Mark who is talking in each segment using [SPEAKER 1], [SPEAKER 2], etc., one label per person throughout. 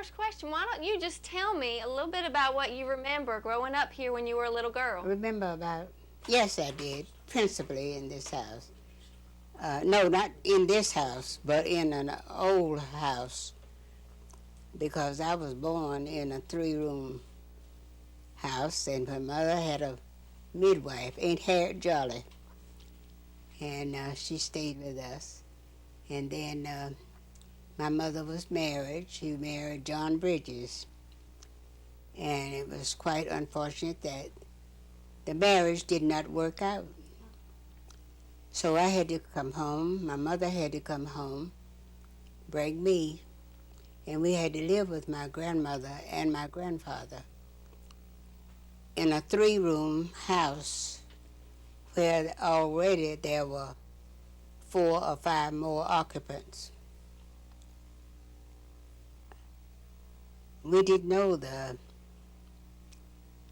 [SPEAKER 1] First question, why don't you just tell me a little bit about what you remember growing up here when you were a little girl?
[SPEAKER 2] Remember about, yes, I did, principally in this house. No, not in this house, but in an old house, because I was born in a three-room house, and my mother had a midwife, Aunt Harriet Jolly, and she stayed with us. And then my mother was married. She married John Bridges, and it was quite unfortunate that the marriage did not work out. So I had to come home. My mother had to come home, bring me, and we had to live with my grandmother and my grandfather in a three-room house where already there were 4 or 5 more occupants. We didn't know the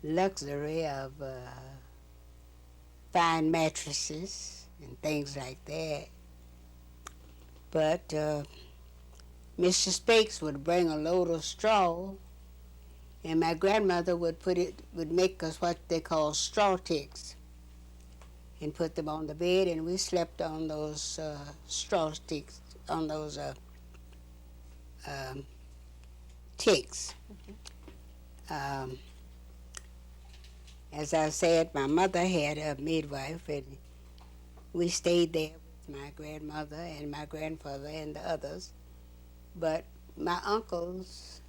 [SPEAKER 2] luxury of fine mattresses and things like that. But Mr. Spakes would bring a load of straw, and my grandmother would make us what they call straw ticks, and put them on the bed, and we slept on those straw sticks, on those ticks. As I said, my mother had a midwife, and we stayed there with my grandmother and my grandfather and the others. But my uncles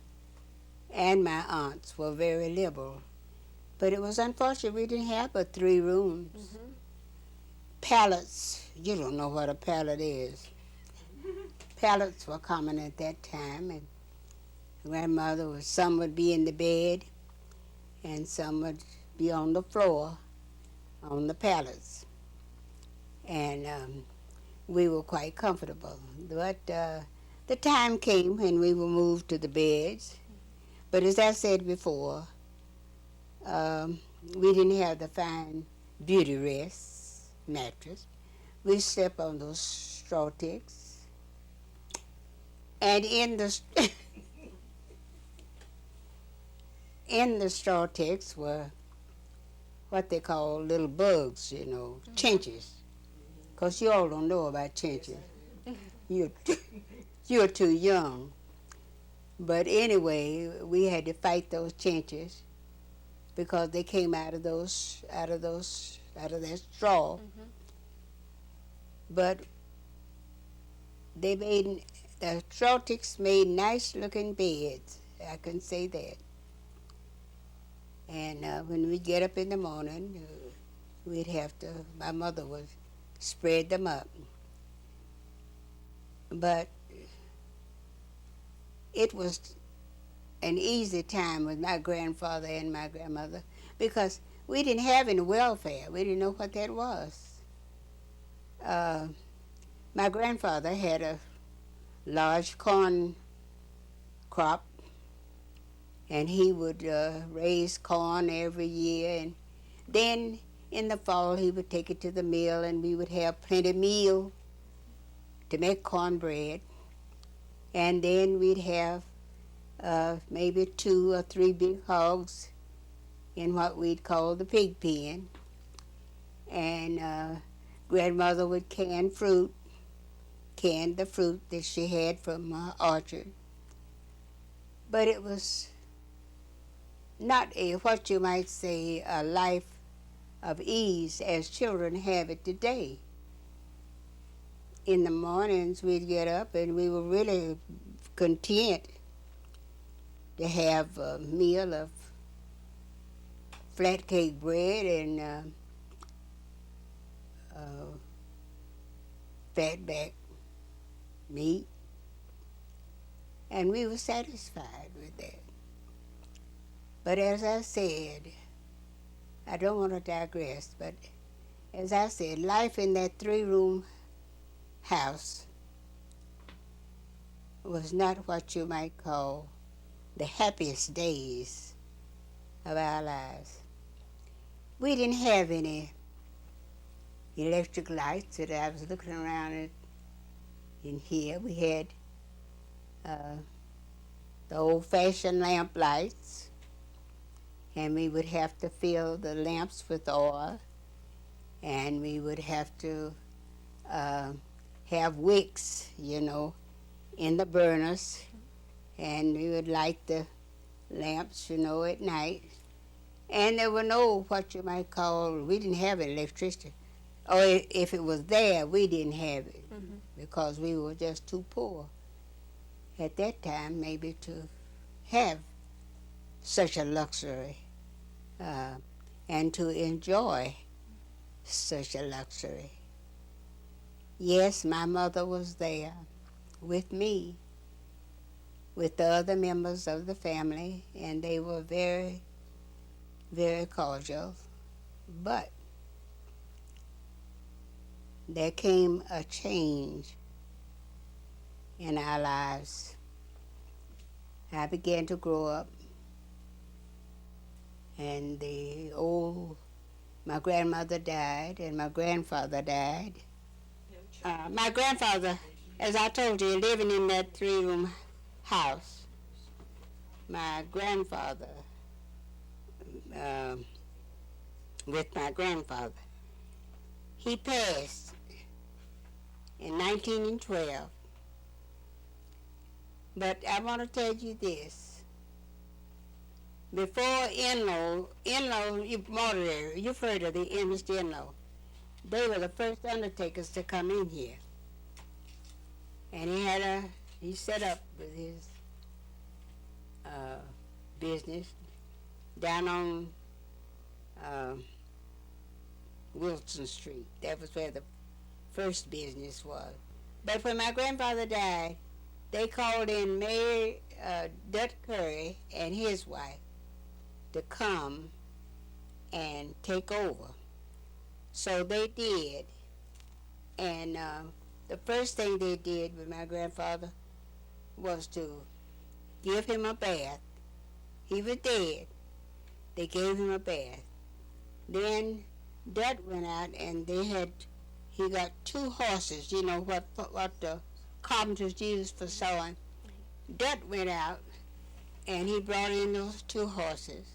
[SPEAKER 2] and my aunts were very liberal. But it was unfortunate we didn't have but 3 rooms.
[SPEAKER 1] Mm-hmm.
[SPEAKER 2] Pallets, you don't know what a pallet is. Pallets were common at that time, and grandmother some would be in the bed, and some would be on the floor on the pallets. And we were quite comfortable. But the time came when we were moved to the beds. But as I said before, we didn't have the fine beauty rest mattress. We slept on those straw ticks. And in the in the straw ticks were what they call little bugs, chinches. Because you all don't know about chinches. You're too young. But anyway, we had to fight those chinches because they came out of that straw.
[SPEAKER 1] Mm-hmm.
[SPEAKER 2] But the straw ticks made nice looking beds. I can say that. And when we get up in the morning, my mother would spread them up. But it was an easy time with my grandfather and my grandmother because we didn't have any welfare. We didn't know what that was. My grandfather had a large corn crop, and he would raise corn every year, and then in the fall he would take it to the mill, and we would have plenty of meal to make cornbread. And then we'd have maybe 2 or 3 big hogs in what we'd call the pig pen. And grandmother would can the fruit that she had from her orchard. But it was not what you might say, a life of ease as children have it today. In the mornings we'd get up and we were really content to have a meal of flat cake bread and fatback meat, and we were satisfied with that. But as I said, I don't want to digress, but as I said, life in that 3-room house was not what you might call the happiest days of our lives. We didn't have any electric lights that I was looking around at in here. We had the old-fashioned lamp lights, and we would have to fill the lamps with oil, and we would have to have wicks, you know, in the burners, and we would light the lamps, you know, at night. And there were no, what you might call, we didn't have electricity. Or if it was there, we didn't have it because we were just too poor at that time maybe to have such a luxury and to enjoy such a luxury. Yes, my mother was there with me, with the other members of the family, and they were very, very cordial. But there came a change in our lives. I began to grow up, and my grandmother died, and my grandfather died. My grandfather, as I told you, living in that three-room house. My grandfather, with my grandfather, he passed in 1912. But I want to tell you this. Before in-law, you've heard of the Mr. In-law. They were the first undertakers to come in here. And he set up with his business down on Wilson Street. That was where the first business was. But when my grandfather died, they called in Mayor Dut Curry and his wife to come and take over. So they did. And the first thing they did with my grandfather was to give him a bath. He was dead. They gave him a bath. Then Dut went out and he got 2 horses, you know, what the carpenters used for sewing. Dut went out and he brought in those 2 horses.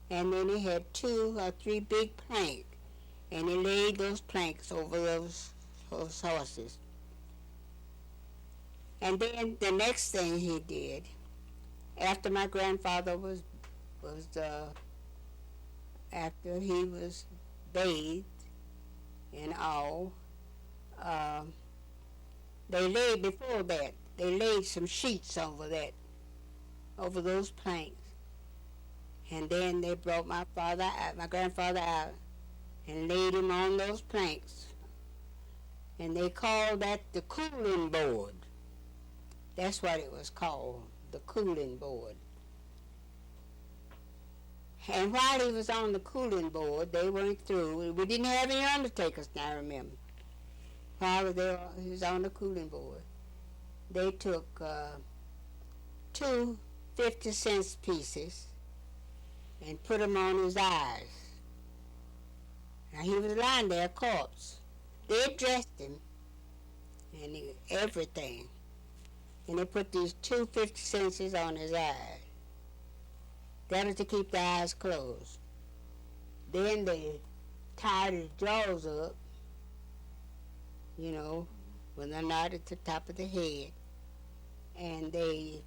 [SPEAKER 2] And then he had 2 or 3 big planks. And he laid those planks over those horses. And then the next thing he did, after my grandfather was after he was bathed and all, they laid some sheets over those planks. And then they brought my grandfather out and laid him on those planks. And they called that the cooling board. That's what it was called, the cooling board. And while he was on the cooling board, they weren't through. We didn't have any undertakers now, remember. While he was on the cooling board, they took 2 50-cent pieces and put them on his eyes. Now he was lying there, a corpse. They dressed him and everything. And they put these 2 50-cents on his eyes. That was to keep the eyes closed. Then they tied his jaws up, you know, with a knot at the top of the head. And they,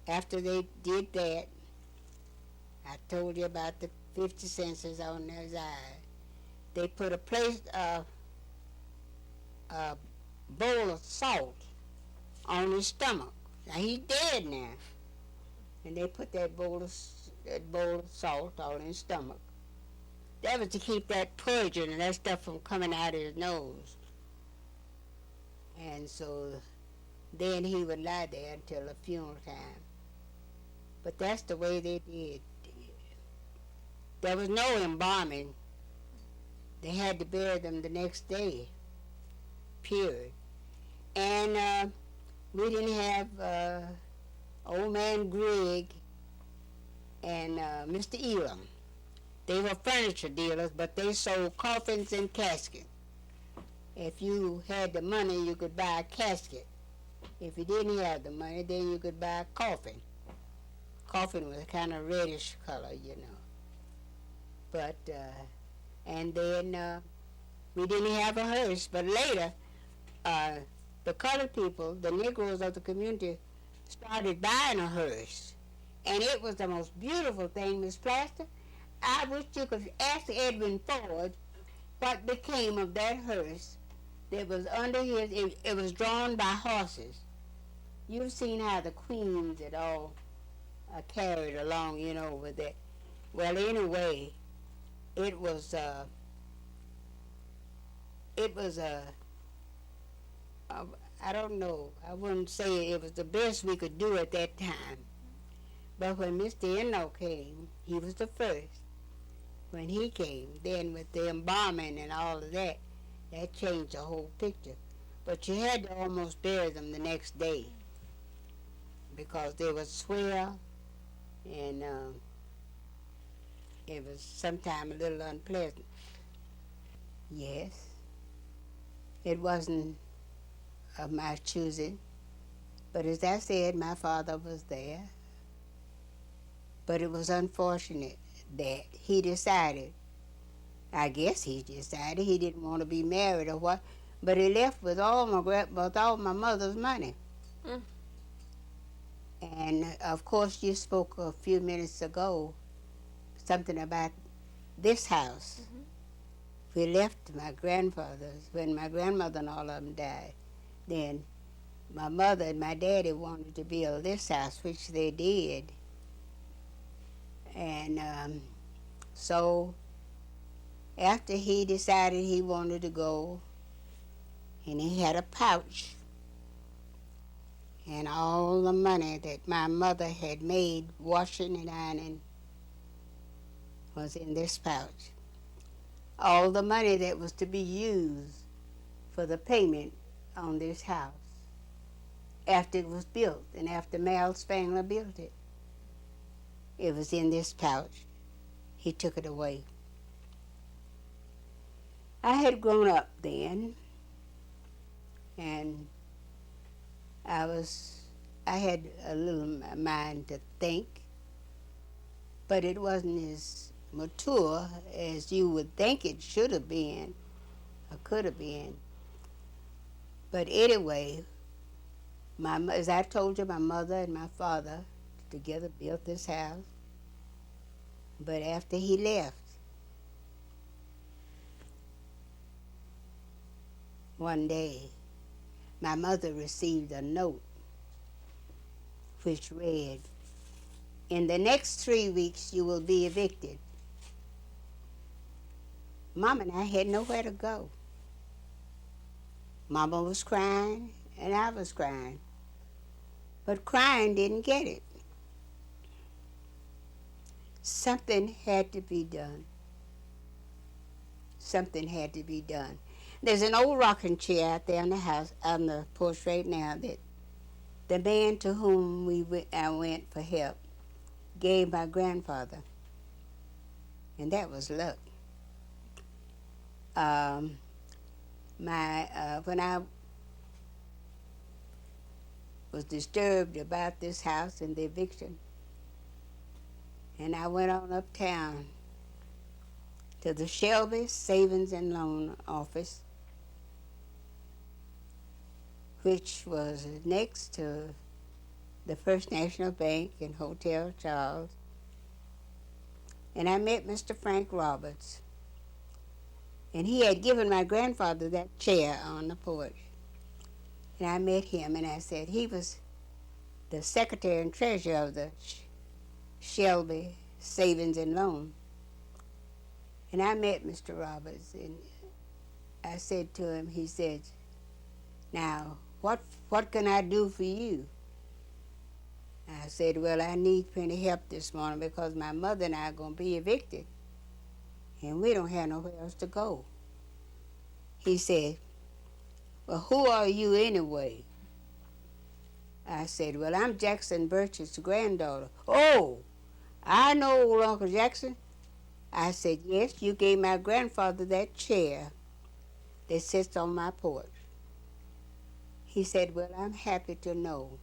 [SPEAKER 2] after they did that, I told you about the 50 cents on his eye. They put a bowl of salt on his stomach. Now he's dead now. And they put that bowl of salt on his stomach. That was to keep that purging and that stuff from coming out of his nose. And so then he would lie there until the funeral time. But that's the way they did. There was no embalming. They had to bury them the next day, period. And we didn't have old man Grigg and Mr. Elam. They were furniture dealers, but they sold coffins and caskets. If you had the money, you could buy a casket If you didn't have the money, then you could buy coffin. Coffin was kind of reddish color, you know. But, and then we didn't have a hearse. But later, the colored people, the Negroes of the community, started buying a hearse. And it was the most beautiful thing, Miss Plaster. I wish you could ask Edwin Ford what became of that hearse that was under his, it was drawn by horses. You've seen how the queens had all carried along, you know, with that. Well, anyway, it was I don't know, I wouldn't say it was the best we could do at that time. But when Mr. Enno came, he was the first. When he came, then with the embalming and all of that, that changed the whole picture. But you had to almost bury them the next day because they would swell, and it was sometimes a little unpleasant. Yes, it wasn't of my choosing, but as I said, my father was there. But it was unfortunate that he decided, I guess he decided he didn't want to be married or what, but he left with all my mother's money. Mm. And of course, you spoke a few minutes ago something about this house. Mm-hmm. We left my grandfather's when my grandmother and all of them died. Then my mother and my daddy wanted to build this house, which they did. And so after he decided he wanted to go, and he had a pouch, and all the money that my mother had made washing and ironing was in this pouch. All the money that was to be used for the payment on this house after it was built and after Mal Spangler built it. It was in this pouch. He took it away. I had grown up then, and I had a little mind to think, but it wasn't as mature as you would think it should have been or could have been. But anyway, as I told you, my mother and my father together built this house. But after he left, one day, my mother received a note which read, "In the next 3 weeks, you will be evicted." Mom and I had nowhere to go. Mama was crying, and I was crying. But crying didn't get it. Something had to be done. Something had to be done. There's an old rocking chair out there in the house, on the porch right now, that the man to whom I went for help gave my grandfather. And that was luck. When I was disturbed about this house and the eviction, and I went on uptown to the Shelby Savings and Loan Office, which was next to the First National Bank and Hotel Charles. And I met Mr. Frank Roberts. And he had given my grandfather that chair on the porch. And I met him, and I said, he was the secretary and treasurer of the Shelby Savings and Loan. And I met Mr. Roberts, and I said to him, he said, "Now, what can I do for you?" I said, "Well, I need plenty help this morning because my mother and I are going to be evicted, and we don't have nowhere else to go." He said, "Well, who are you anyway?" I said, "Well, I'm Jackson Birch's granddaughter." "Oh, I know old Uncle Jackson." I said, "Yes, you gave my grandfather that chair that sits on my porch." He said, well, I'm happy to know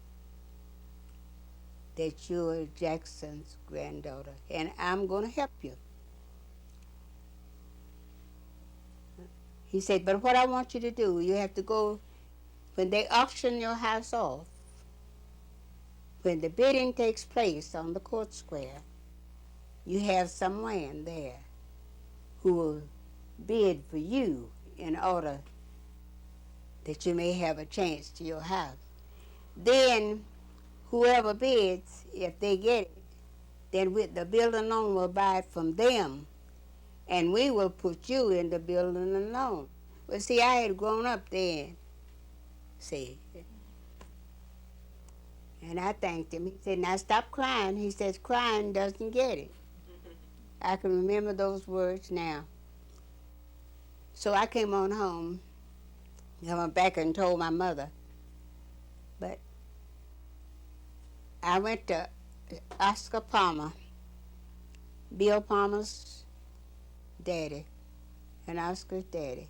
[SPEAKER 2] that you're Jackson's granddaughter, and I'm going to help you. He said, but what I want you to do, you have to go, when they auction your house off, when the bidding takes place on the court square, you have someone there who will bid for you in order that you may have a chance to your house. Then whoever bids, if they get it, then the building loan will buy it from them, and we will put you in the building loan. Well, see, I had grown up then, see. And I thanked him. He said, now stop crying. He says, crying doesn't get it. I can remember those words now. So I came on home. I went back and told my mother. But I went to Oscar Palmer, Bill Palmer's daddy, and Oscar's daddy.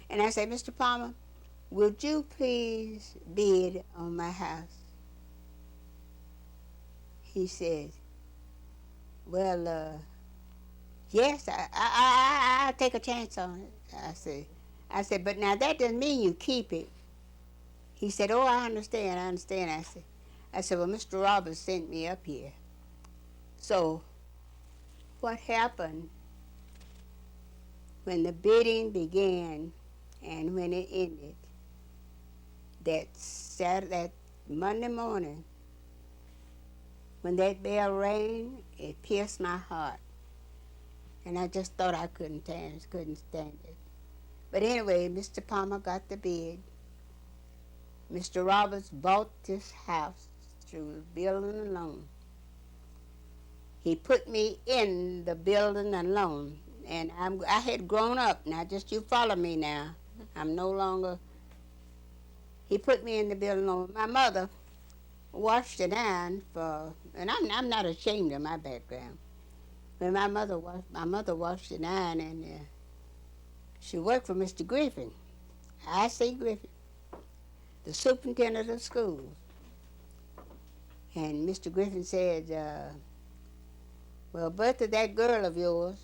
[SPEAKER 2] And I said, Mr. Palmer, would you please bid on my house? He said, well, yes, I'll take a chance on it. I said, but now that doesn't mean you keep it. He said, oh, I understand. I said, well, Mr. Roberts sent me up here. So what happened when the bidding began and when it ended, that Monday morning, when that bell rang, it pierced my heart. And I just thought I couldn't stand it. But anyway, Mr. Palmer got the bid. Mr. Roberts bought this house through building a loan. He put me in the building alone, and I had grown up. Now, just you follow me now. I'm no longer. He put me in the building alone. My mother washed and ironed and I'm not ashamed of my background. When my mother washed and ironed, and she worked for Mr. Griffin. I say Griffin, the superintendent of schools. And Mr. Griffin said, well, Bertha, that girl of yours,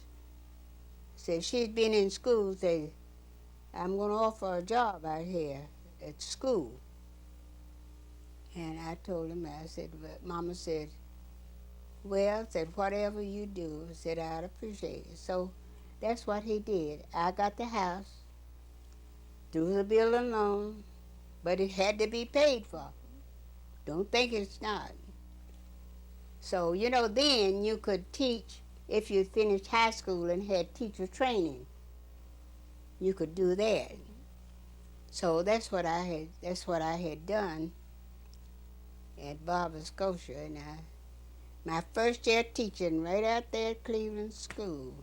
[SPEAKER 2] said she's been in school, said, I'm going to offer her a job out here at school. And I told him, I said, Mama said, well, said, whatever you do, said, I'd appreciate it. So that's what he did. I got the house through the building loan, but it had to be paid for. Don't think it's not. So, then you could teach, if you finished high school and had teacher training, you could do that. So that's what I had done at Barber Scotia. And my first year teaching right out there at Cleveland School,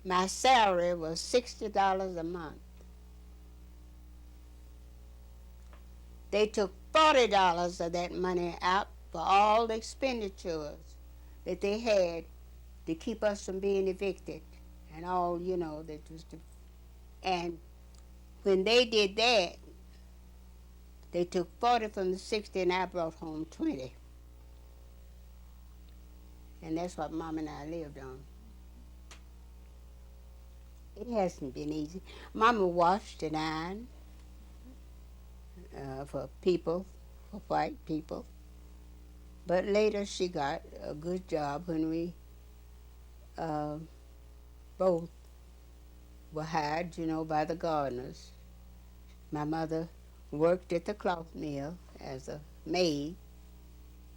[SPEAKER 2] my salary was $60 a month. They took $40 of that money out for all the expenditures that they had to keep us from being evicted and all, that was and when they did that, they took 40 from the 60 and I brought home 20. And that's what Mom and I lived on. It hasn't been easy. Mama washed and ironed for white people. But later she got a good job when we both were hired, by the gardeners. My mother worked at the cloth mill as a maid,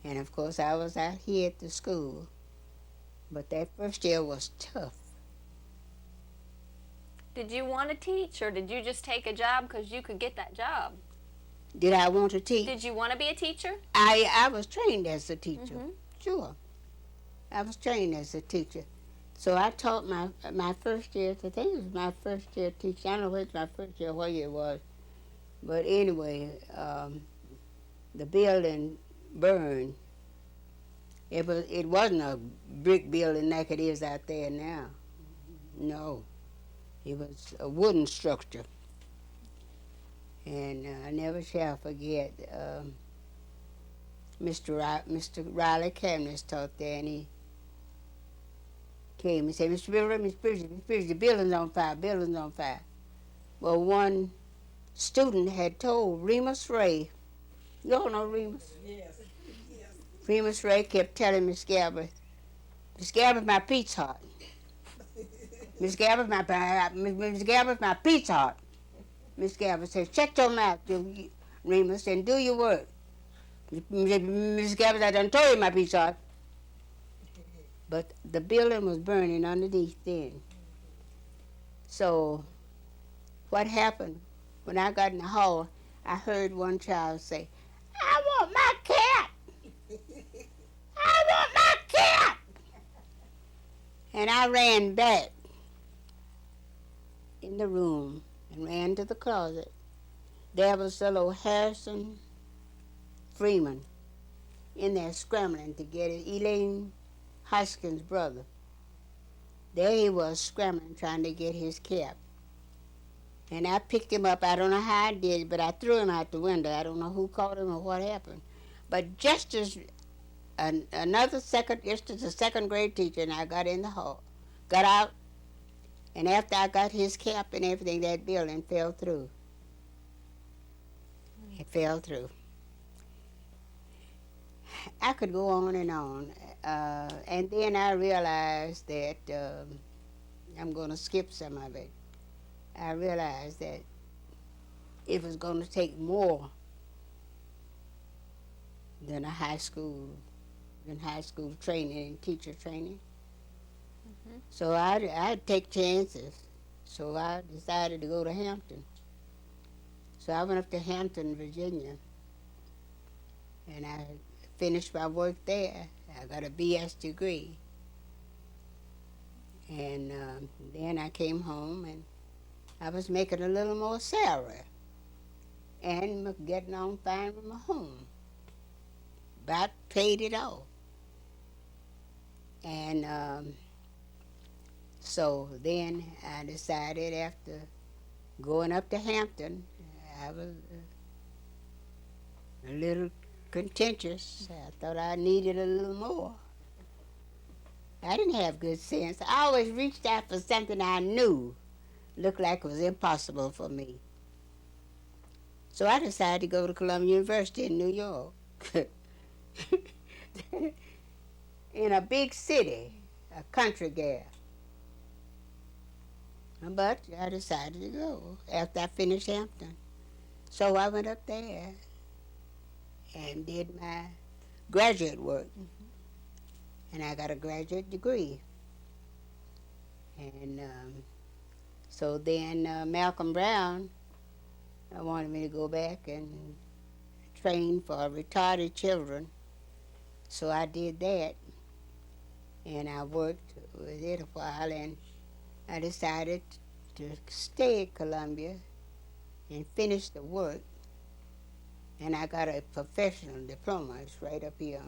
[SPEAKER 2] and of course I was out here at the school. But that first year was tough.
[SPEAKER 1] Did you want to teach, or did you just take a job because you could get that job?
[SPEAKER 2] Did I want to teach?
[SPEAKER 1] Did you want to be a teacher?
[SPEAKER 2] I was trained as a teacher.
[SPEAKER 1] Mm-hmm.
[SPEAKER 2] Sure. I was trained as a teacher. So I taught my first year, I think it was my first year teaching. I don't know whether it's my first year or what year it was. But anyway, the building burned. It wasn't a brick building like it is out there now. No. It was a wooden structure. And I never shall forget Mr. Riley Camness taught there, and he came and said, Mr. Bridges, the building's on fire, building's on fire. Well, one student had told Remus Ray, you all know Remus?
[SPEAKER 3] Yes. Yes.
[SPEAKER 2] Remus Ray kept telling Miss Gabbard, my pete's hot. Miss Gabbard, Miss Gabbard, my pete's hot. Miss Gabbard says, shut your mouth, Remus, and do your work. Miss Gabbard, I done told you my pete's hot. But the building was burning underneath then. So what happened, when I got in the hall, I heard one child say, I want my cat. I want my cat. And I ran back in the room and ran to the closet. There was little Harrison Freeman in there scrambling to get it, Elaine Hoskins' brother. There he was scrambling trying to get his cap. And I picked him up. I don't know how I did it, but I threw him out the window. I don't know who caught him or what happened. But just as the second grade teacher, and I got in the hall, got out, and after I got his cap and everything, that building fell through. It fell through. I could go on. And then I realized that, I'm going to skip some of it. I realized that it was going to take more than high school training and teacher training.
[SPEAKER 1] Mm-hmm.
[SPEAKER 2] So I'd take chances. So I decided to go to Hampton. So I went up to Hampton, Virginia, and I finished my work there. I got a BS degree. And then I came home, and I was making a little more salary and getting on fine with my home. About paid it off. And so then I decided, after going up to Hampton, I was a little contentious. I thought I needed a little more. I didn't have good sense. I always reached out for something I knew looked like it was impossible for me. So I decided to go to Columbia University in New York. In a big city, a country girl. But I decided to go after I finished Hampton. So I went up there and did my graduate work. Mm-hmm. And I got a graduate degree. And so then Malcolm Brown wanted me to go back and train for retarded children. So I did that. And I worked with it a while, and I decided to stay at Columbia and finish the work. And I got a professional diploma. It's right up here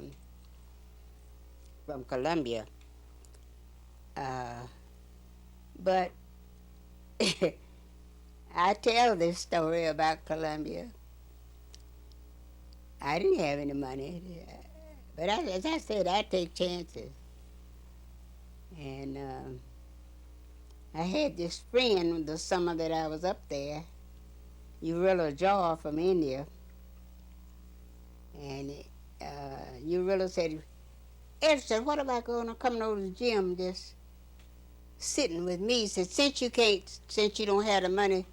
[SPEAKER 2] from Columbia. But I tell this story about Columbia. I didn't have any money, but as I said, I take chances. And I had this friend the summer that I was up there, Urilla Jaw from India. And Urilla said, Ezra, what about coming over to the gym, just sitting with me? He said, since you don't have the money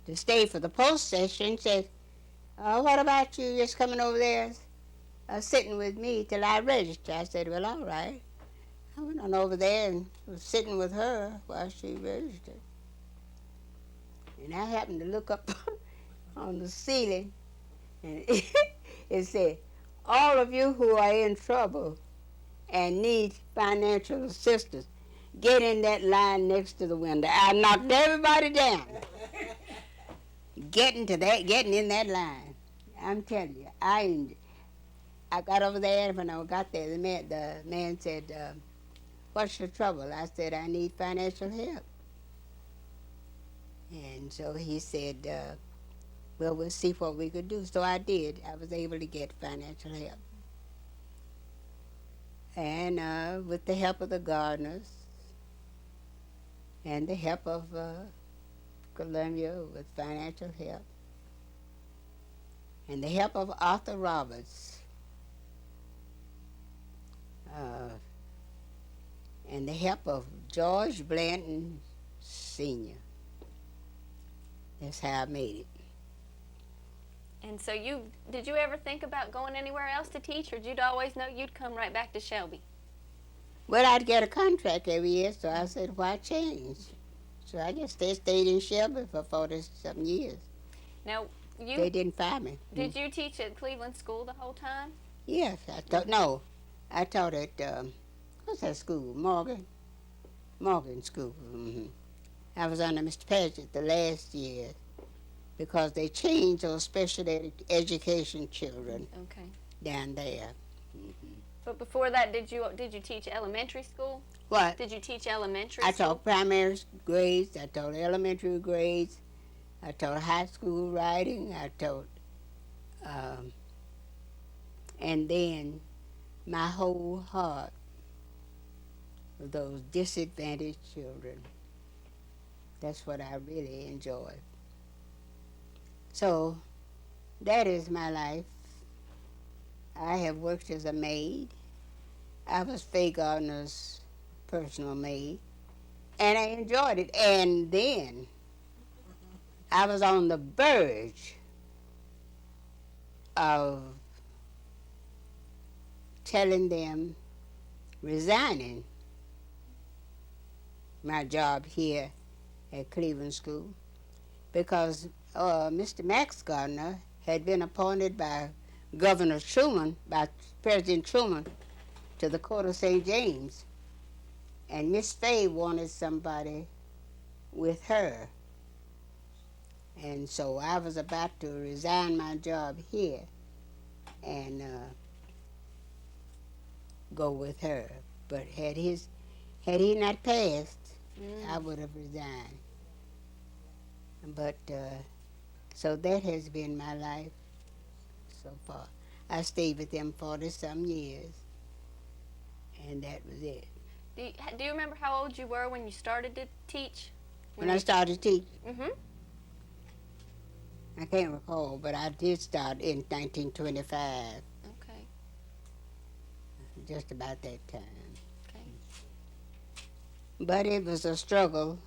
[SPEAKER 2] to stay for the post session, said, what about you just coming over there sitting with me till I register? I said, well, all right. I went on over there and was sitting with her while she registered. And I happened to look up on the ceiling, and it said, all of you who are in trouble and need financial assistance, get in that line next to the window. I knocked everybody down. Getting in that line. I'm telling you, I got over there, and when I got there, the man said, what's your trouble? I said, I need financial help. And so he said, well, we'll see what we could do. So I did. I was able to get financial help. And with the help of the gardeners and the help of Columbia with financial help and the help of Arthur Roberts and the help of George Blanton Sr. That's how I made it.
[SPEAKER 1] And so did you ever think about going anywhere else to teach, or did you always know you'd come right back to Shelby?
[SPEAKER 2] Well, I'd get a contract every year, so I said, why change? So I just stayed in Shelby for 40-something years.
[SPEAKER 1] Now,
[SPEAKER 2] They didn't fire me.
[SPEAKER 1] did you teach at Cleveland School the whole time?
[SPEAKER 2] Yes, I taught at, what's that school? Morgan School. I was under Mr. Paget the last year because they changed those special education children
[SPEAKER 1] Okay.
[SPEAKER 2] down there.
[SPEAKER 1] But before that, did you teach elementary school?
[SPEAKER 2] What?
[SPEAKER 1] Did you teach elementary
[SPEAKER 2] I
[SPEAKER 1] school?
[SPEAKER 2] taught primary grades, I taught elementary grades, I taught high school writing, I taught, and then my whole heart of those disadvantaged children. That's what I really enjoy. So that is my life. I have worked as a maid. I was Faye Gardner's personal maid, and I enjoyed it. And then I was on the verge of telling them, resigning my job here at Cleveland School, because Mr. Max Gardner had been appointed by Governor Truman, by President Truman, to the Court of St. James. And Miss Faye wanted somebody with her. And so I was about to resign my job here and go with her. But had he not passed, I would have resigned. But so that has been my life so far. I stayed with them 40-some years, and that was it.
[SPEAKER 1] Do you remember how old you were when you started to teach?
[SPEAKER 2] When I started teaching,
[SPEAKER 1] Mm-hmm.
[SPEAKER 2] I can't recall, but I did start in 1925,
[SPEAKER 1] Okay.
[SPEAKER 2] just about that time.
[SPEAKER 1] Okay.
[SPEAKER 2] But it was a struggle,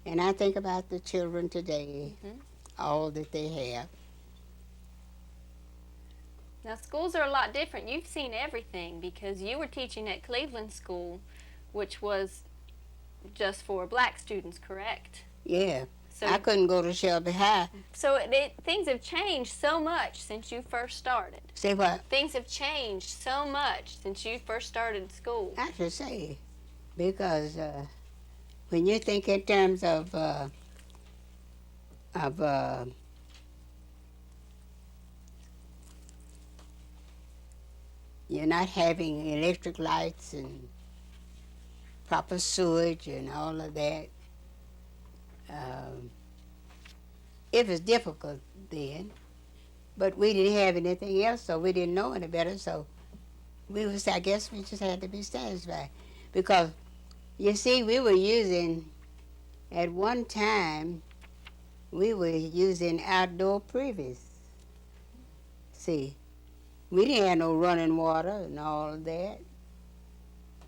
[SPEAKER 2] and I think about the children today, all that they have.
[SPEAKER 1] Now, schools are a lot different. You've seen everything because you were teaching at Cleveland School, which was just for black students, correct?
[SPEAKER 2] Yeah,
[SPEAKER 1] So,
[SPEAKER 2] I couldn't go to Shelby High.
[SPEAKER 1] so things have changed so much since you first started.
[SPEAKER 2] Say what?
[SPEAKER 1] Things have changed so much since you first started school.
[SPEAKER 2] I should say, because when you think in terms of you're not having electric lights and proper sewage and all of that, it was difficult then, but we didn't have anything else, so we didn't know any better, so I guess we just had to be satisfied. Because, you see, at one time, we were using outdoor privies. See, we didn't have no running water and all of that.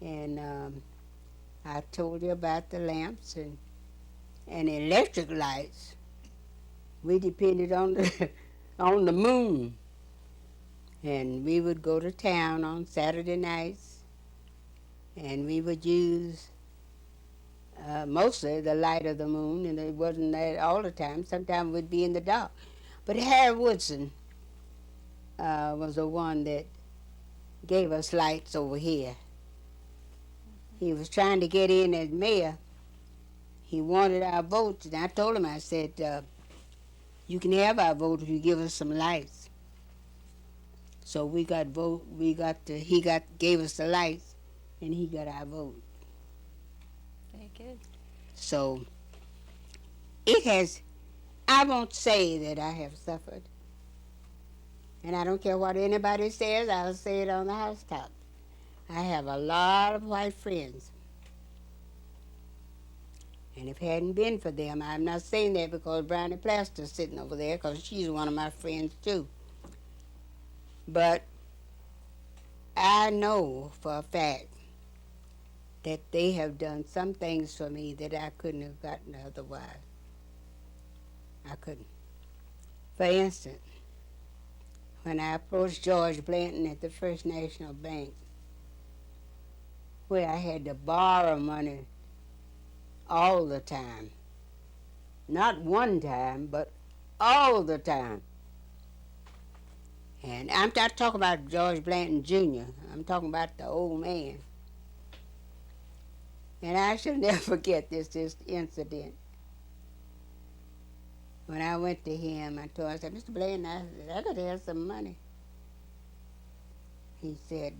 [SPEAKER 2] And I told you about the lamps and electric lights. We depended on the moon. And we would go to town on Saturday nights, and we would use mostly the light of the moon, and it wasn't that all the time. Sometimes we'd be in the dark. But Harry Woodson was the one that gave us lights over here. He was trying to get in as mayor. He wanted our votes, and I told him, I said, you can have our vote if you give us some lights. So he gave us the lights, and he got our vote.
[SPEAKER 1] Very good.
[SPEAKER 2] So it has I won't say that I have suffered. And I don't care what anybody says, I'll say it on the housetop. I have a lot of white friends. And if it hadn't been for them, I'm not saying that because Brownie Plaster's sitting over there, because she's one of my friends too. But I know for a fact that they have done some things for me that I couldn't have gotten otherwise. I couldn't. For instance, when I approached George Blanton at the First National Bank, where I had to borrow money all the time, not one time, but all the time. And I'm not talking about George Blanton Jr., I'm talking about the old man. And I shall never forget this incident. When I went to him, I told him, I said, Mr. Blanton, I got to have some money. He said,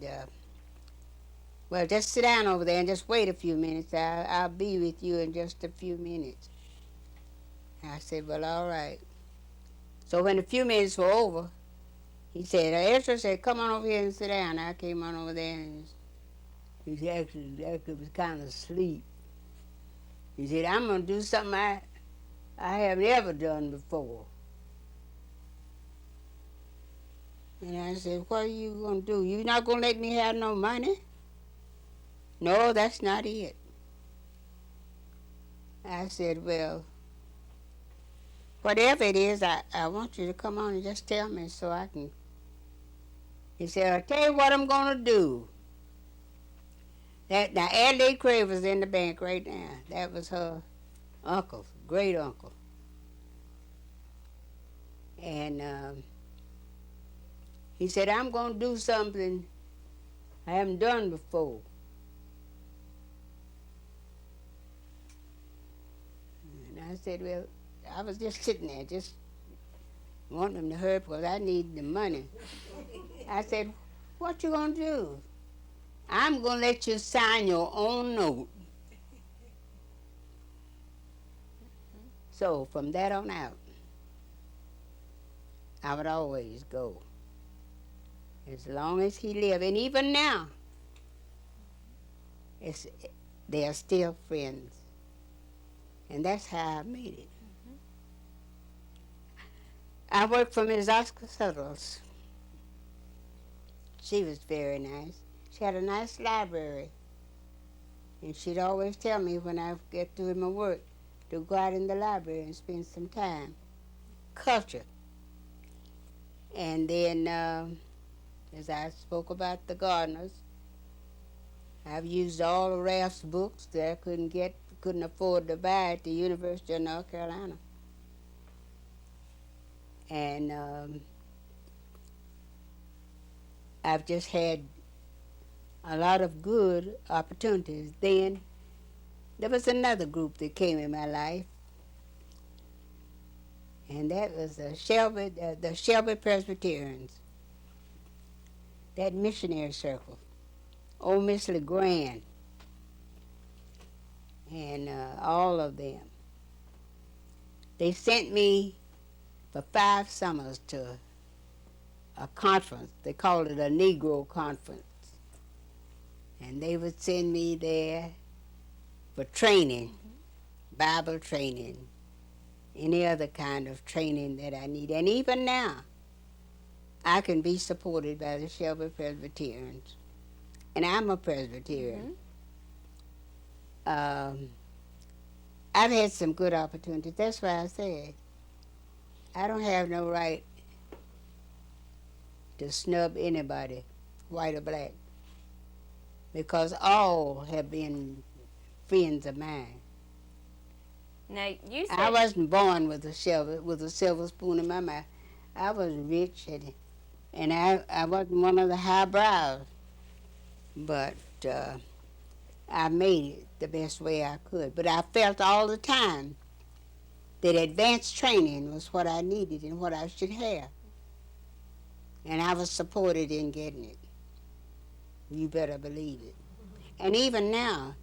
[SPEAKER 2] well, just sit down over there and just wait a few minutes. I'll be with you in just a few minutes. I said, well, all right. So when the few minutes were over, he said, Ezra said, come on over here and sit down. I came on over there and he actually was kind of asleep. He said, I'm going to do something I haven't ever done before. And I said, what are you going to do? You not going to let me have no money? No, that's not it. I said, well, whatever it is, I want you to come on and just tell me so I can. He said, I'll tell you what I'm going to do. Now, Adelaide Cray was in the bank right now. That was her uncle, great uncle. And he said, I'm going to do something I haven't done before. And I said, well, I was just sitting there, just wanting him to hurry because I need the money. I said, what you going to do? I'm going to let you sign your own note. So from that on out, I would always go. As long as he lived. And even now, they are still friends. And that's how I made it. I worked for Ms. Oscar Suttles. She was very nice. She had a nice library. And she'd always tell me when I get through my work to go out in the library and spend some time. Culture. And then, as I spoke about the gardeners, I've used all of Ralph's books that I couldn't afford to buy at the University of North Carolina. And I've just had a lot of good opportunities. Then there was another group that came in my life, and that was the Shelby Presbyterians, that missionary circle, old Miss LeGrand, and all of them. They sent me for 5 summers to a conference. They called it a Negro conference. And they would send me there for training, Bible training, any other kind of training that I need. And even now, I can be supported by the Shelby Presbyterians. And I'm a Presbyterian. I've had some good opportunities. That's why I said I don't have no right to snub anybody, white or black, because all have been friends of mine.
[SPEAKER 1] Now, you said
[SPEAKER 2] I wasn't born with a silver spoon in my mouth. I was rich, and I wasn't one of the highbrows, but I made it the best way I could. But I felt all the time that advanced training was what I needed and what I should have. And I was supported in getting it. You better believe it. And even now,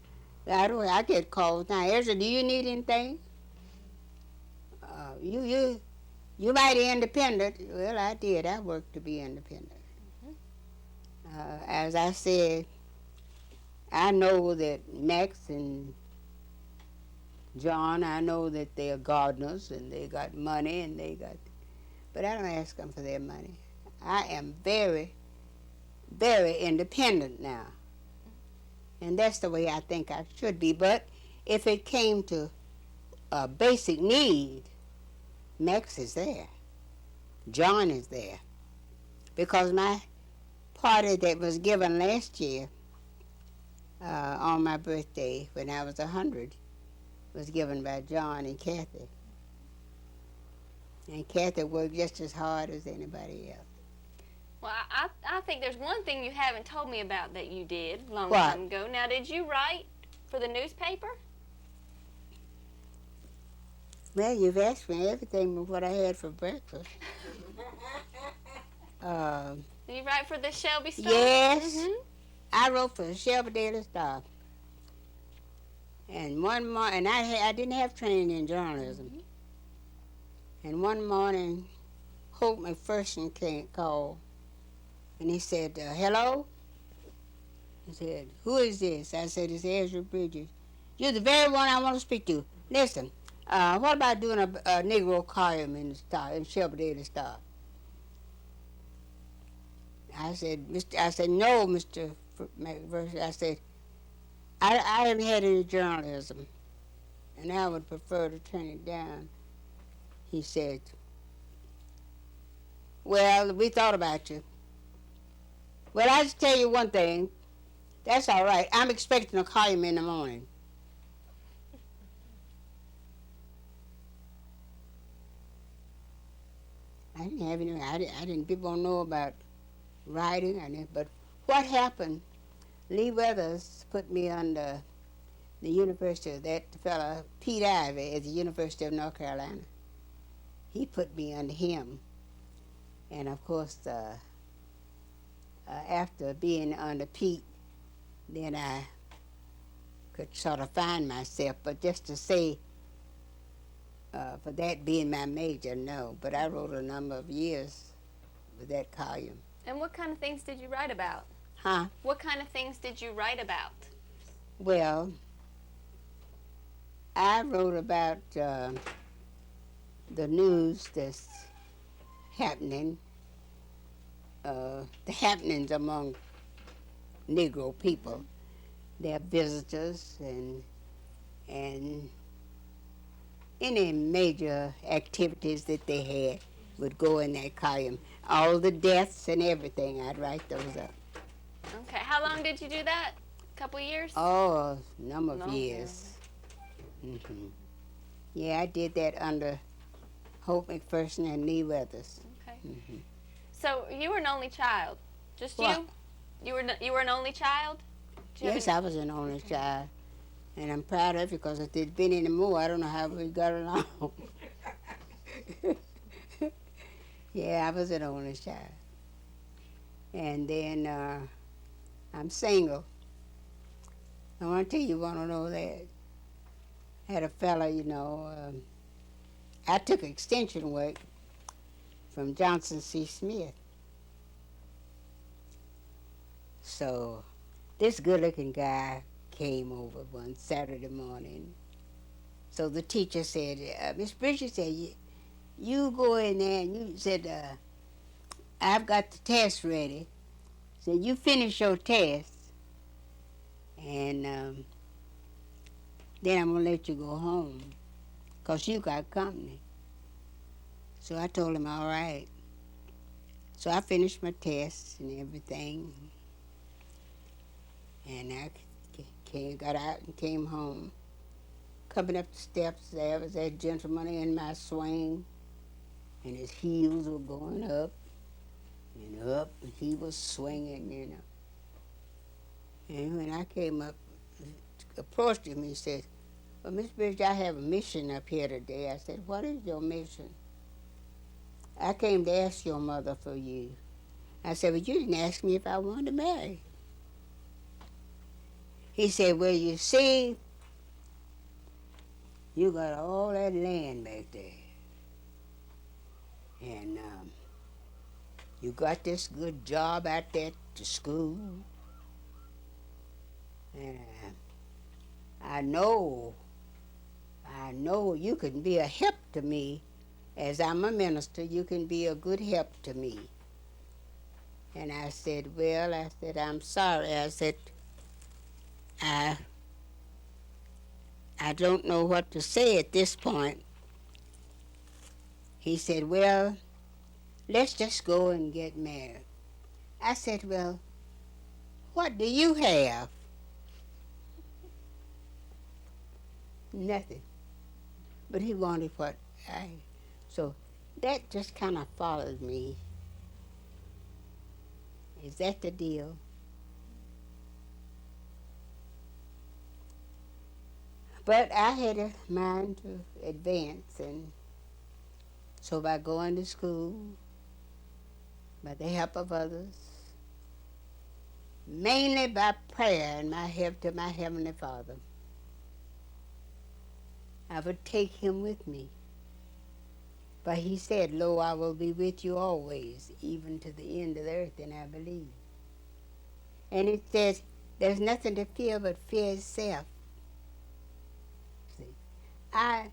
[SPEAKER 2] I get calls now, Ezra, do you need anything? you might be independent. Well, I did. I worked to be independent. As I said, I know that Max and John, I know that they're gardeners and they got money and but I don't ask them for their money. I am very, very independent now. And that's the way I think I should be. But if it came to a basic need, Max is there. John is there. Because my party that was given last year on my birthday when I was 100 was given by John and Kathy. And Kathy worked just as hard as anybody else.
[SPEAKER 1] Well, I think there's one thing you haven't told me about that you did a long
[SPEAKER 2] What?
[SPEAKER 1] time ago. Now, did you write for the newspaper?
[SPEAKER 2] Well, you've asked me everything but what I had for breakfast.
[SPEAKER 1] Did you write for the Shelby Star?
[SPEAKER 2] Yes.
[SPEAKER 1] Mm-hmm.
[SPEAKER 2] I wrote for the Shelby Daily Star. And one morning, and I didn't have training in journalism. Mm-hmm. And one morning, Hope McPherson called, and he said, hello? He said, who is this? I said, it's Ezra Bridges. You're the very one I want to speak to. Listen, what about doing a Negro column in the Star, in Shelby Daily Star? I said, no, Mr. McPherson. I said, I haven't had any journalism, and I would prefer to turn it down. He said, well, we thought about you. Well, I'll just tell you one thing. That's all right. I'm expecting to call him in the morning. I didn't have any, I didn't, people don't know about writing, but what happened, Lee Weathers put me under the University of that fellow, Pete Ivey, at the University of North Carolina. He put me under him. And of course, after being under Pete, then I could sort of find myself. But just to say, for that being my major, no. But I wrote a number of years with that column.
[SPEAKER 1] And what kind of things did you write about?
[SPEAKER 2] Huh?
[SPEAKER 1] What kind of things did you write about?
[SPEAKER 2] Well, I wrote about the news that's happening, the happenings among Negro people, their visitors, and any major activities that they had would go in that column. All the deaths and everything, I'd write those up.
[SPEAKER 1] Okay. How long did you do that? A couple years?
[SPEAKER 2] Oh, a number of years. Mm-hmm. Yeah, I did that under Hope McPherson and Lee Weathers.
[SPEAKER 1] Okay.
[SPEAKER 2] Mm-hmm.
[SPEAKER 1] So you were an only child? Just
[SPEAKER 2] What?
[SPEAKER 1] you? You were an only child?
[SPEAKER 2] Yes, I was an only child. And I'm proud of it because if there'd been any more, I don't know how we got along. Yeah, I was an only child. And then I'm single. I want to tell you, want to know that. I had a fella, I took extension work from Johnson C. Smith. So this good-looking guy came over one Saturday morning. So the teacher said, Miss Bridges said, you go in there and you said, I've got the test ready. So you finish your test and then I'm going to let you go home because you got company. So I told him, all right. So I finished my tests and everything. And I got out and came home. Coming up the steps, there was that gentleman in my swing, and his heels were going up and up, and he was swinging, And when I came up, approached him, he said, well, Miss Bridges, I have a mission up here today. I said, what is your mission? I came to ask your mother for you. I said, but you didn't ask me if I wanted to marry. He said, well, you see, you got all that land back there. And you got this good job out there to school. And I know you can be a help to me. As I'm a minister, you can be a good help to me. And I said, well, I'm sorry. I said, I don't know what to say at this point. He said, well, let's just go and get married. I said, well, what do you have? Nothing. But he wanted what I... So that just kind of followed me. Is that the deal? But I had a mind to advance, and so by going to school, by the help of others, mainly by prayer and my help to my Heavenly Father, I would take him with me. But he said, lo, I will be with you always, even to the end of the earth, and I believe. And it says, there's nothing to fear but fear itself. See, I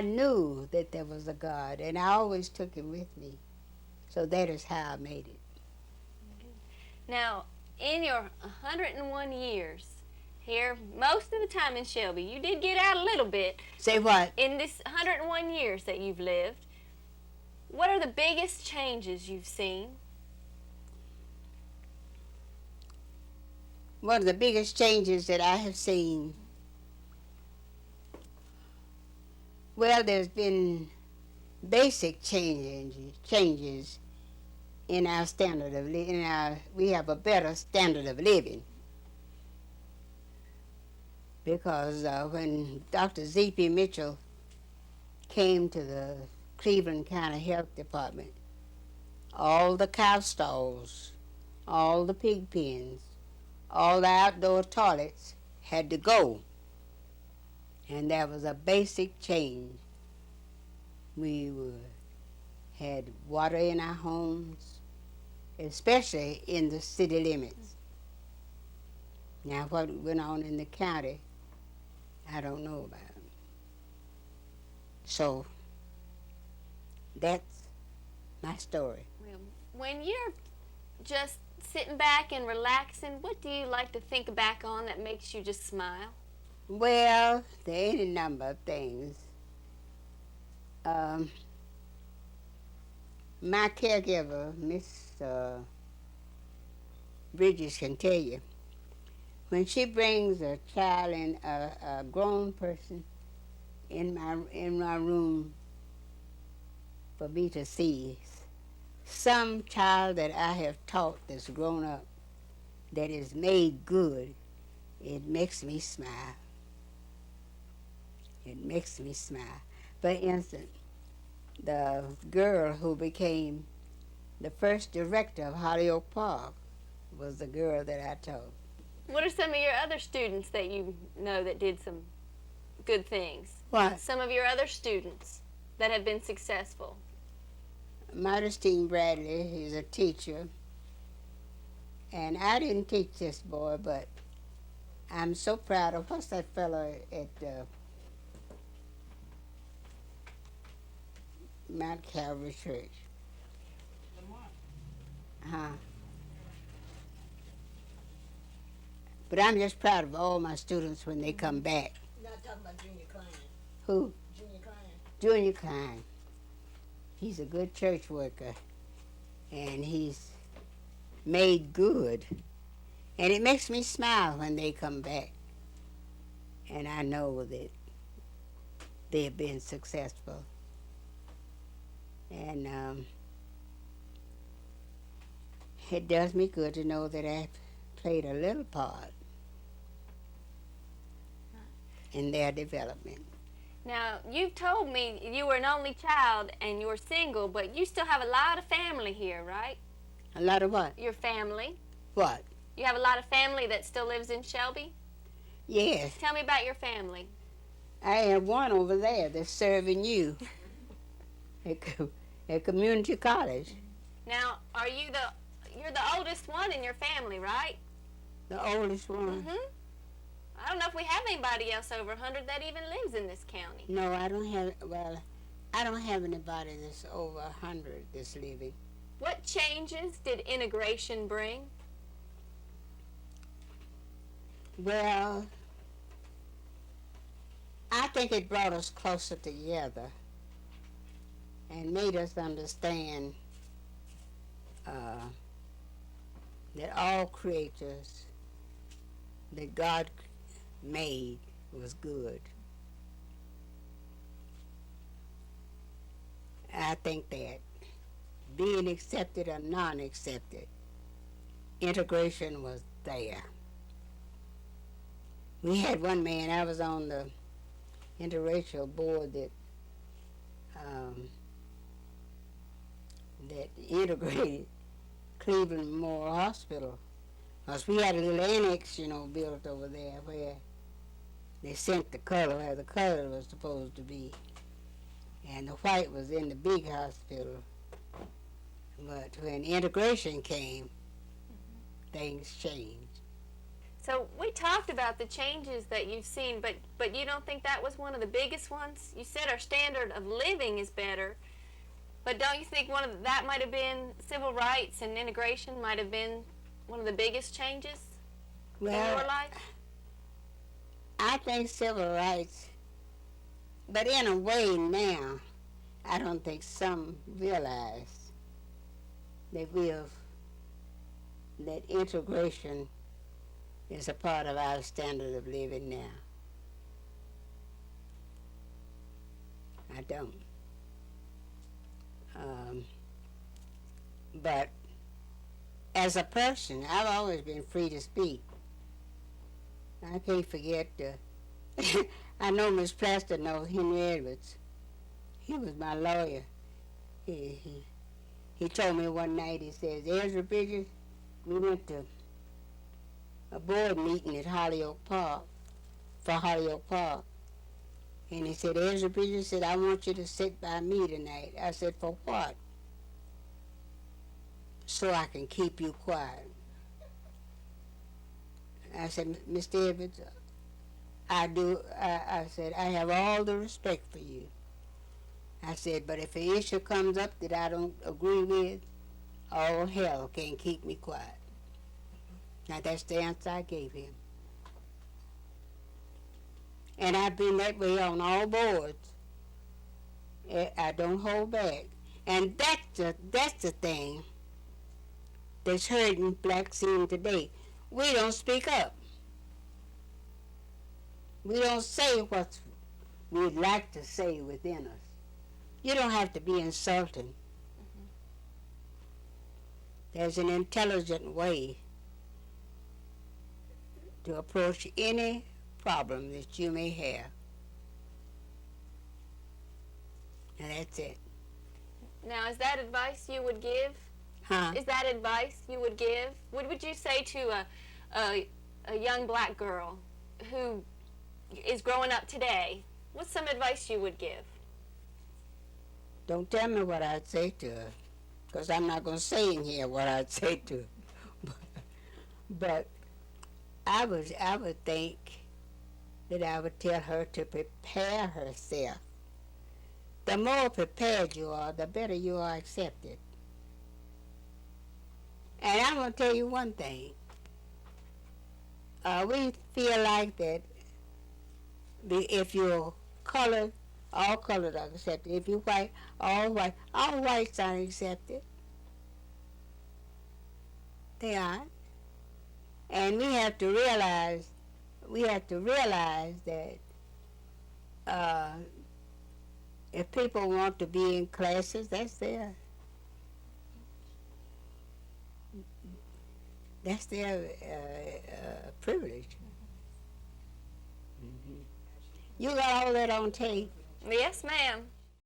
[SPEAKER 2] knew that there was a God, and I always took him with me. So that is how I made it.
[SPEAKER 1] Now, in your 101 years here, most of the time in Shelby, you did get out a little bit.
[SPEAKER 2] Say what?
[SPEAKER 1] In this 101 years that you've lived, what are the biggest changes you've seen?
[SPEAKER 2] One of the biggest changes that I have seen, well, there's been basic changes in our standard of living. We have a better standard of living. Because when Dr. Z.P. Mitchell came to the Cleveland County Health Department, all the cow stalls, all the pig pens, all the outdoor toilets had to go. And there was a basic change. We had water in our homes, especially in the city limits. Now, what went on in the county, I don't know about. So, that's my story.
[SPEAKER 1] Well, when you're just sitting back and relaxing, what do you like to think back on that makes you just smile?
[SPEAKER 2] Well, there are any number of things. My caregiver, Miss Bridges, can tell you, when she brings a child and a grown person in my room for me to see, some child that I have taught that's grown up, that is made good, it makes me smile. It makes me smile. For instance, the girl who became the first director of Holyoke Park was the girl that I taught.
[SPEAKER 1] What are some of your other students that you know that did some good things?
[SPEAKER 2] What?
[SPEAKER 1] Some of your other students that have been successful.
[SPEAKER 2] Modestine Bradley is a teacher, and I didn't teach this boy, but I'm so proud of, what's that fellow at Mount Calvary Church? But I'm just proud of all my students when they come back.
[SPEAKER 3] You're not talking about Junior Klein.
[SPEAKER 2] Who?
[SPEAKER 3] Junior Klein.
[SPEAKER 2] Junior Klein. He's a good church worker, and he's made good. And it makes me smile when they come back. And I know that they've been successful. And it does me good to know that I've played a little part in their development.
[SPEAKER 1] Now, you've told me you were an only child and you were single, but you still have a lot of family here, right?
[SPEAKER 2] A lot of what?
[SPEAKER 1] Your family.
[SPEAKER 2] What?
[SPEAKER 1] You have a lot of family that still lives in Shelby?
[SPEAKER 2] Yes.
[SPEAKER 1] Tell me about your family.
[SPEAKER 2] I have one over there that's serving you. at community college.
[SPEAKER 1] Now, you're the oldest one in your family, right?
[SPEAKER 2] The oldest one.
[SPEAKER 1] I don't know if we have anybody else over 100 that even lives in this county.
[SPEAKER 2] No, I don't have anybody that's over 100 that's living.
[SPEAKER 1] What changes did integration bring?
[SPEAKER 2] Well, I think it brought us closer together and made us understand that all creatures that God made was good. I think that being accepted or non-accepted, integration was there. We had one man, I was on the interracial board that integrated Cleveland Memorial Hospital. Because we had a little annex, built over there where they sent the color where the color was supposed to be. And the white was in the big hospital. But when integration came, things changed.
[SPEAKER 1] So we talked about the changes that you've seen, but you don't think that was one of the biggest ones? You said our standard of living is better, but don't you think that might have been civil rights and integration might have been one of the biggest changes in your life?
[SPEAKER 2] I think civil rights, but in a way now, I don't think some realize that that integration is a part of our standard of living now. I don't. But as a person, I've always been free to speak. I can't forget, I know Miss Plaster knows Henry Edwards. He was my lawyer. He told me one night, he says, Ezra Bridges, we went to a board meeting at Holyoke Park, And he said, Ezra Bridges said, I want you to sit by me tonight. I said, for what? So I can keep you quiet. I said, Mr. Edwards, I said, I have all the respect for you. I said, but if an issue comes up that I don't agree with, all hell can't keep me quiet. Now that's the answer I gave him. And I've been that way on all boards. I don't hold back. And that's the thing that's hurting black scene today. We don't speak up. We don't say what we'd like to say within us. You don't have to be insulting. There's an intelligent way to approach any problem that you may have. And that's it.
[SPEAKER 1] Now, is that advice you would give?
[SPEAKER 2] Huh?
[SPEAKER 1] Is that advice you would give? What would you say to a young black girl who is growing up today? What's some advice you would give?
[SPEAKER 2] Don't tell me what I'd say to her, because I'm not going to say in here what I'd say to her. But I would think that I would tell her to prepare herself. The more prepared you are, the better you are accepted. And I'm going to tell you one thing. We feel like that if you're colored, all colored are accepted. If you're white, all whites are accepted. They aren't. And we have to realize that if people want to be in classes, that's their privilege. Mm-hmm. You got all that on tape.
[SPEAKER 1] Yes, ma'am.